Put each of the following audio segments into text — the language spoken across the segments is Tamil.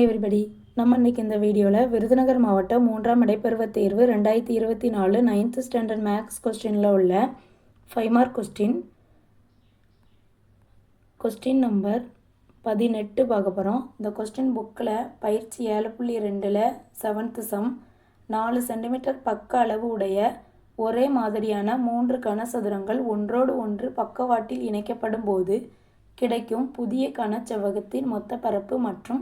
Hi everybody. நம்ம இன்றைக்கி இந்த வீடியோவில் விருதுநகர் மாவட்டம் 3ஆம் இடைப்பருவத் தேர்வு 2024 9th ஸ்டாண்டர்ட் மேக்ஸ் கொஸ்டினில் உள்ள 5 மார்க் கொஸ்டின் நம்பர் 18 பார்க்க போகிறோம். இந்த கொஸ்டின் புக்கில் பயிற்சி 7.2ல் 7th சம் 4 சென்டிமீட்டர் பக்க அளவு உடைய ஒரே மாதிரியான 3 கனசதுரங்கள் ஒன்றோடு ஒன்று பக்கவாட்டில் இணைக்கப்படும் போது கிடைக்கும் புதிய கனச்செவ்வகத்தின் மொத்த பரப்பு மற்றும்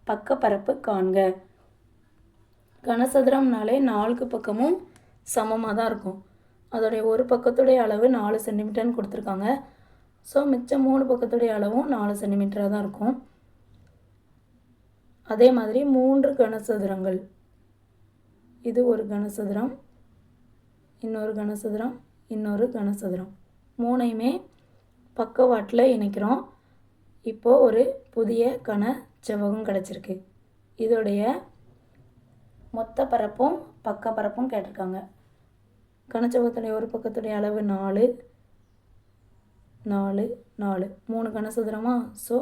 பக்க பரப்பு காண்க. கனசதுரம்னாலே 4 பக்கமும் சமமாக தான் இருக்கும். அதோடைய ஒரு பக்கத்துடைய அளவு 4 சென்டிமீட்டர்னு கொடுத்துருக்காங்க. ஸோ மிச்சம் 3 பக்கத்துடைய அளவும் 4 சென்டிமீட்டராக தான் இருக்கும். அதே மாதிரி 3 கனசதுரங்கள், இது ஒரு கனசதுரம், இன்னொரு கனசதுரம், இன்னொரு கனசதுரம், மூணையுமே பக்கவாட்டில் இணைக்கிறோம். இப்போது ஒரு புதிய கனச்செவ்வகம் கிடச்சிருக்கு. இதோடைய மொத்த பரப்பும் பக்க பரப்பும் கேட்டிருக்காங்க. கனச்செவ்வகத்துடைய ஒரு பக்கத்துடைய அளவு 4 4 4 3 கனசதுரமா. ஸோ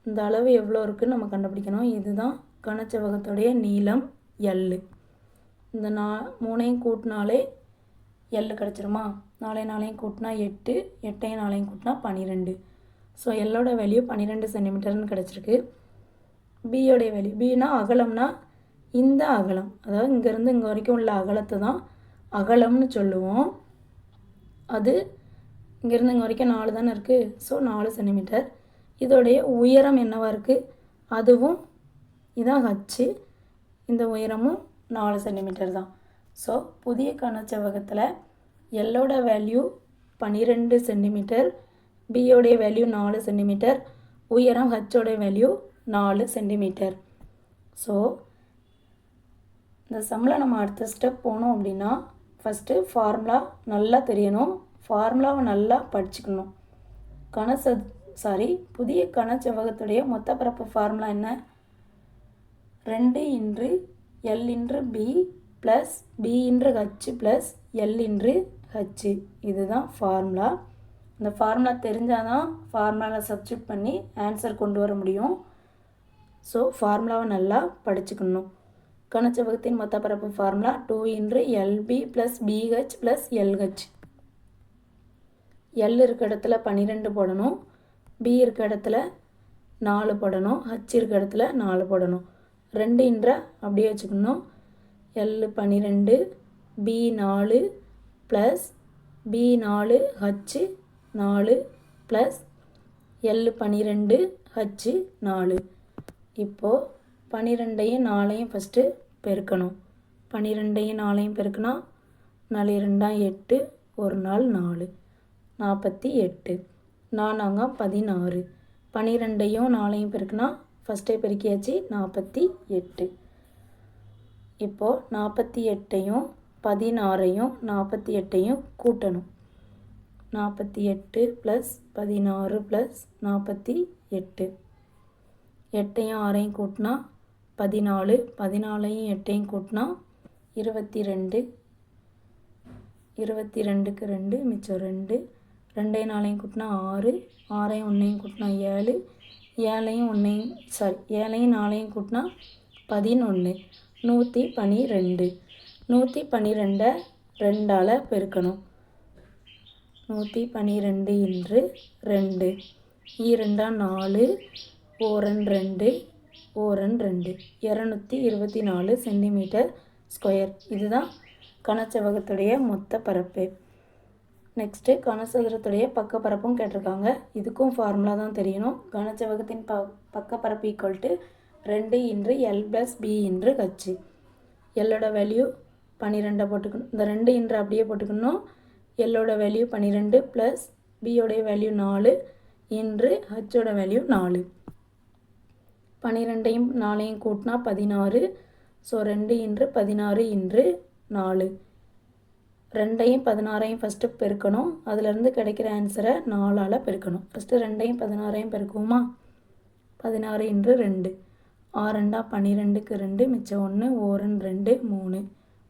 இந்த அளவு எவ்வளோ இருக்குதுன்னு நம்ம கண்டுபிடிக்கணும். இதுதான் கனச்செவ்வகத்துடைய நீளம் L. இந்த 3ஐயும் கூட்டினாலே L கிடச்சிருமா. 4 கூட்டினா 8, 8 கூட்டினா 12. ஸோ எல்லோட வேல்யூ 12 சென்டிமீட்டர்னு கிடச்சிருக்கு. பியோடைய வேல்யூ, பின்னா அகலம்னா இந்த அகலம், அதாவது இங்கேருந்து இங்கே வரைக்கும் உள்ள அகலத்தை தான் அகலம்னு சொல்லுவோம். அது இங்கேருந்து இங்கே வரைக்கும் 4 தானே இருக்குது. So 4 centimetre. இதோடைய உயரம் என்னவாக இருக்குது, அதுவும் இதான் H, இந்த உயரமும் 4 சென்டிமீட்டர் தான். ஸோ புதிய கனச்செவ்வகத்தில் எல்லோட வேல்யூ 12 சென்டிமீட்டர், பியோடைய வேல்யூ 4 சென்டிமீட்டர், உயரம் ஹச்சோடைய வேல்யூ 4 சென்டிமீட்டர். ஸோ இந்த சம்மில் நம்ம அடுத்த ஸ்டெப் போனோம் அப்படின்னா ஃபஸ்ட்டு ஃபார்முலா நல்லா தெரியணும். ஃபார்முலாவை நல்லா படிச்சுக்கணும். புதிய கனச்செவ்வகத்துடைய மொத்த பரப்பு ஃபார்முலா என்ன, 2 × L × B + B × H + L × H. இதுதான் ஃபார்முலா. இந்த ஃபார்முலா தெரிஞ்சால் தான் ஃபார்முலாவில் சப்ஸ்டியூட் பண்ணி ஆன்சர் கொண்டு வர முடியும். ஸோ ஃபார்முலாவை நல்லா படிச்சுக்கணும். கனச்செவ்வகத்தின் மொத்த பரப்பு formula 2 × LB + BH + LH. L இருக்க இடத்துல 12 போடணும், B இருக்க இடத்துல 4 போடணும், H இருக்க இடத்துல 4 போடணும். 2 ன்ற அப்படியே வச்சுக்கணும். L 12, B 4 + B 4 H 4 + L 12 H 4. இப்போது 12ஐயும் 4ஐயும் ஃபஸ்ட்டு பெருக்கணும். 12ஐயும் 4ஐயும் பெருக்கினா 4 2 8, 1 4 4, 48, 4 16. 12ஐயும் 4ஐயும் பெருக்கினா ஃபஸ்ட்டே பெருக்கியாச்சு, 48. இப்போது 48ஐயும் 16ஐயும் 48ஐயும் கூட்டணும். 48 + 16 + 48. 8ஐயும் 6ஐயும் கூட்டினா 14, 14ஐயும் 8ஐயும் கூட்டினா 22, 22க்கு 2 மிச்சம் 2, 2ஐயும் 4ஐயும் கூட்டினா 6, 6ஐயும் 1ஐயும் கூட்டினா 7, 7ஐயும் 4ஐயும் கூட்டினா 11, 112. 112ஐ 2ஆல் பெருக்கணும். 112 × 2, 2 4, 1 2, 1 2, 224 சென்டிமீட்டர் ஸ்கொயர். இதுதான் கனச்செவ்வகத்துடைய மொத்த பரப்பு. நெக்ஸ்ட்டு கனசதுரத்துடைய பக்க பரப்பும் கேட்டிருக்காங்க. இதுக்கும் ஃபார்முலா தான் தெரியணும். கனச்செவ்வகத்தின் பக்க பரப்பு = 2 × L + B × H. எல்லோட வேல்யூ 12 போட்டுக்கணும். இந்த 2 ன்ற அப்படியே போட்டுக்கணும். எல்லோட வேல்யூ 12 + பியோடைய வேல்யூ 4 × ஹச்சோட வேல்யூ 4. 12ஐயும் 4ஐயும் கூட்டினா 16. ஸோ 2 × 16 × 4. 2ஐயும் 16ஐயும் ஃபஸ்ட்டு பெருக்கணும். அதிலேருந்து கிடைக்கிற ஆன்சரை 4ஆல் பெருக்கணும். ஃபஸ்ட்டு 2ஐயும் 16ஐயும் பெருக்குவோமா. 16 × 2, 6 2 12க்கு 2 மிச்சம் 1, 1 2 3,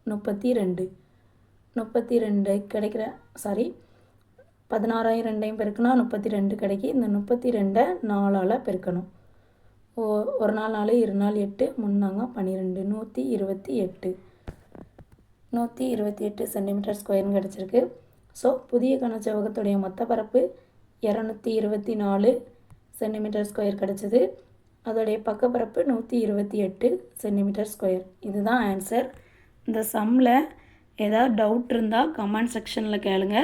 32. 32 கிடைக்கிற 16ஐயும் 2ஐயும் பெருக்குனா 32 கிடைக்கி. இந்த 32ஐ 4ஆல் பெருக்கணும். ஒரு நாள் 4 2 நாள் 8 3 12 128 128 சென்டிமீட்டர் ஸ்கொயர்னு கிடச்சிருக்கு. ஸோ புதிய கனசெவ்வகத்துடைய மொத்த பரப்பு 224 சென்டிமீட்டர் ஸ்கொயர் கிடச்சிது. அதோடைய பக்கப்பரப்பு 128 சென்டிமீட்டர் ஸ்கொயர். இதுதான் ஆன்சர். இந்த சம்மில் ஏதாவது டவுட் இருந்தால் கமெண்ட் செக்ஷனில் கேளுங்க.